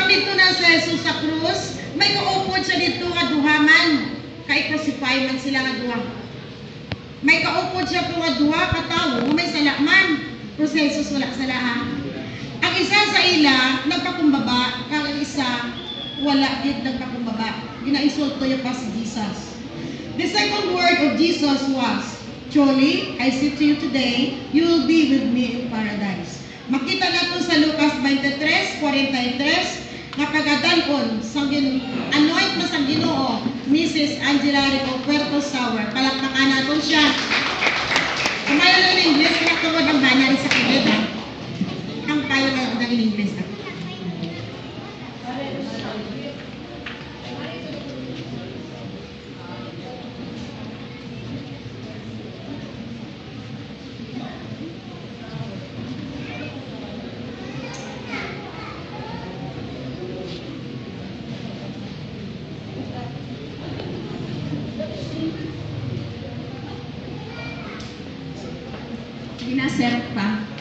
Pag dito na sa Jesus sa krus, may kaupod sa dito nga duhaman. Kay crucify man sila nga duha. May kaupod siya po nga duha katawo, may salaman. Pero si Jesus wala sala ha. Ang isa sa ila, nagpakumbaba. Ang isa, wala din nagpakumbaba. Ginaisulto niya pa si Jesus. The second word of Jesus was, "Truly, I say to you today, you will be with me in paradise." Makita nato sa Lucas 23:43 nga pagadanon sang anoint na sa Ginoo Mrs. Angela Rico Puerto Sour. Palakpakan nato siya. Kumayo na in English, kaya tungod ang banner sa kilid ha. Ang tayo na in English ha. Ginaserve pa.